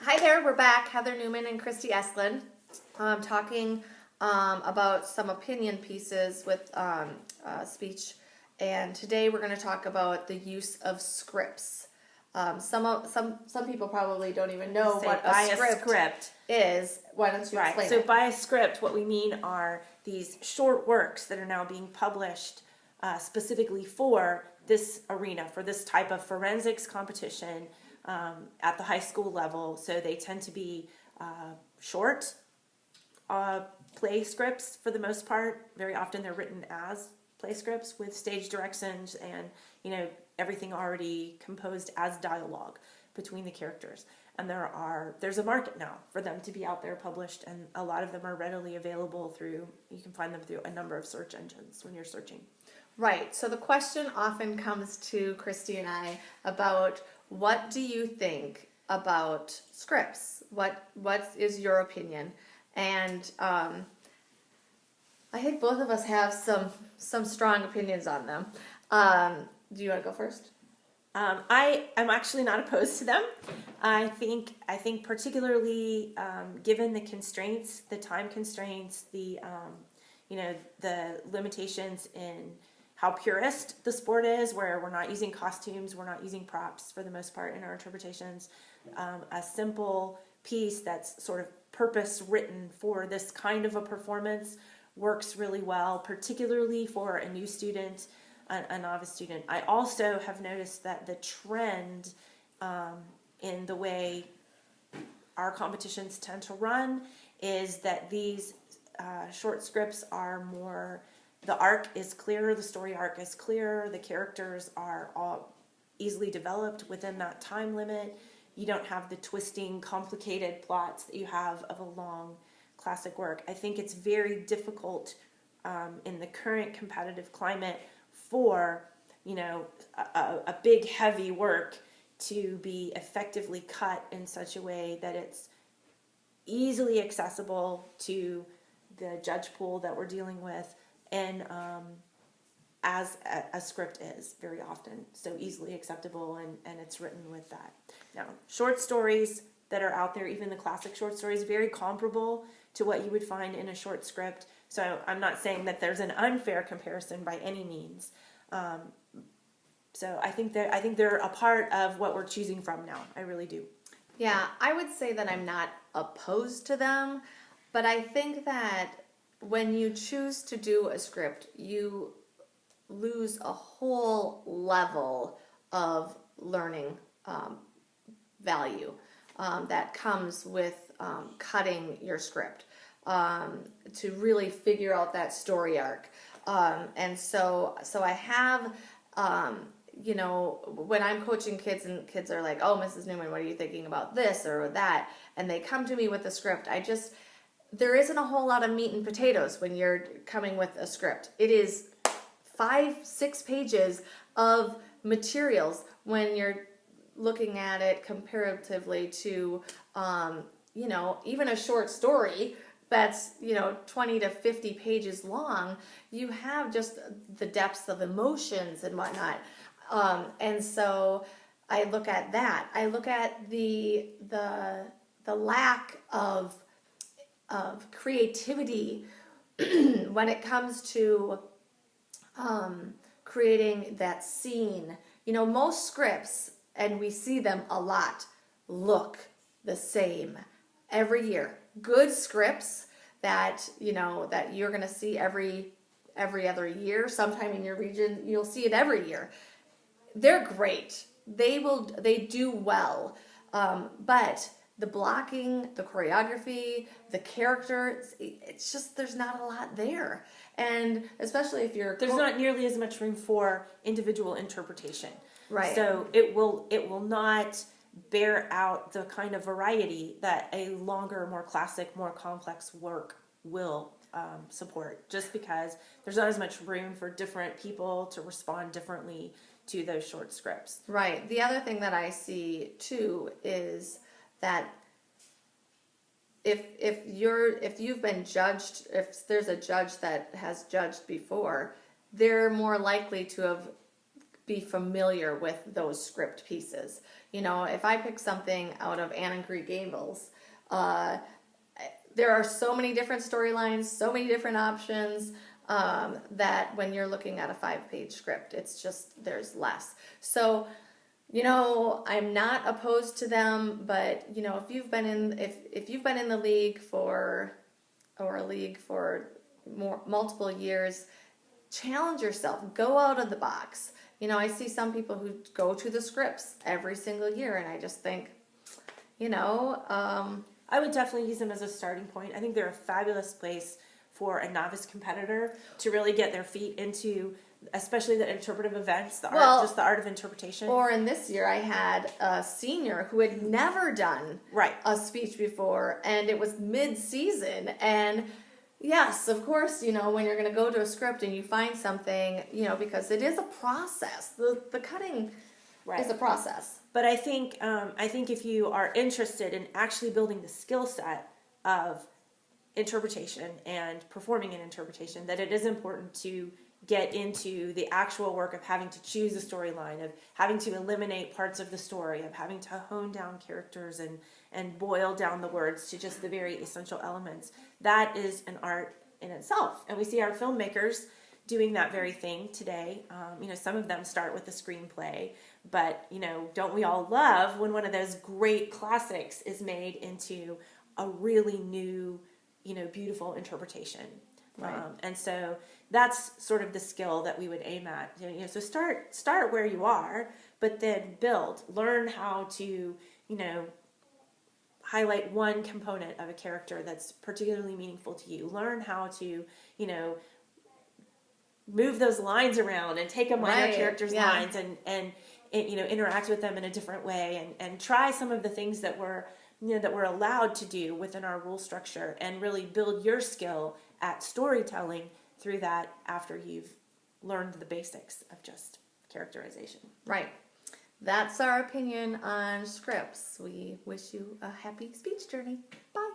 Hi there, we're back. Heather Neumann and Kristi Eskelund, talking about some opinion pieces with speech, and today we're going to talk about the use of scripts. Some people probably don't even know what a script is. Why don't you explain So it? by a script, what we mean are these short works that are now being published specifically for this arena, for this type of forensics competition at the high school level. So they tend to be short play scripts for the most part. Very often they're written as play scripts with stage directions and, everything already composed as dialogue between the characters. And there's a market now for them to be out there published, and a lot of them are readily available you can find them through a number of search engines when you're searching. Right. So the question often comes to Kristi and I about, what do you think about scripts? What is your opinion? And I think both of us have some strong opinions on them. Do you want to go first? I'm actually not opposed to them. I think particularly given the constraints, the time constraints, the limitations in how purist the sport is, where we're not using costumes, we're not using props for the most part in our interpretations. A simple piece that's sort of purpose written for this kind of a performance works really well, particularly for a new student, a novice student. I also have noticed that the trend in the way our competitions tend to run is that these short scripts are more, the arc is clearer, the story arc is clearer, the characters are all easily developed within that time limit. You don't have the twisting, complicated plots that you have of a long classic work. I think it's very difficult in the current competitive climate for, a big, heavy work to be effectively cut in such a way that it's easily accessible to the judge pool that we're dealing with, and as a script is very often so easily acceptable, and it's written with that. Now, short stories that are out there, even the classic short stories, very comparable to what you would find in a short script. So I'm not saying that there's an unfair comparison by any means. So I think they're a part of what we're choosing from now. I really do. Yeah, I would say that I'm not opposed to them, but I think that when you choose to do a script, you lose a whole level of learning value that comes with cutting your script to really figure out that story arc. And so I have, when I'm coaching kids and kids are like, "Oh, Mrs. Neumann, what are you thinking about this or that?" And they come to me with a script. There isn't a whole lot of meat and potatoes when you're coming with a script. It is 5-6 pages of materials when you're looking at it comparatively to, even a short story that's 20 to 50 pages long. You have just the depths of emotions and whatnot, and so I look at that. I look at the lack of creativity when it comes to creating that scene. Most scripts, and we see them a lot, look the same every year. Good scripts that that you're going to see every other year, sometime in your region you'll see it every year. They're great. They do well, but the blocking, the choreography, the character, it's just, there's not a lot there. And especially if there's not nearly as much room for individual interpretation. Right. So it will not bear out the kind of variety that a longer, more classic, more complex work will support, just because there's not as much room for different people to respond differently to those short scripts. Right. The other thing that I see too is that if you've been judged, if there's a judge that has judged before, they're more likely to have be familiar with those script pieces. You know, if I pick something out of Anne and Green Gables, there are so many different storylines, so many different options, that when you're looking at a 5-page script, it's just, there's less. So, you know, I'm not opposed to them, but you know, if you've been in the league for multiple years, challenge yourself, go out of the box. You know, I see some people who go to the scripts every single year, and I just think, you know, I would definitely use them as a starting point. I think they're a fabulous place for a novice competitor to really get their feet into, especially the interpretive events, the art of interpretation. Or in this year, I had a senior who had never done a speech before, and it was mid-season. And yes, of course, you know, when you're going to go to a script and you find something, you know, because it is a process. The cutting is a process. But I think if you are interested in actually building the skill set of interpretation and performing an interpretation, that it is important to get into the actual work of having to choose a storyline, of having to eliminate parts of the story, of having to hone down characters and boil down the words to just the very essential elements. That is an art in itself. And we see our filmmakers doing that very thing today. You know, some of them start with a screenplay, but, you know, don't we all love when one of those great classics is made into a really new, you know, beautiful interpretation. Right. And so that's sort of the skill that we would aim at. You know, so start where you are, but then learn how to, you know, highlight one component of a character that's particularly meaningful to you. Learn how to, you know, move those lines around and take a minor character's lines and you know, interact with them in a different way and try some of the things that we're allowed to do within our rule structure, and really build your skill at storytelling through that after you've learned the basics of just characterization. Right. That's our opinion on scripts. We wish you a happy speech journey. Bye.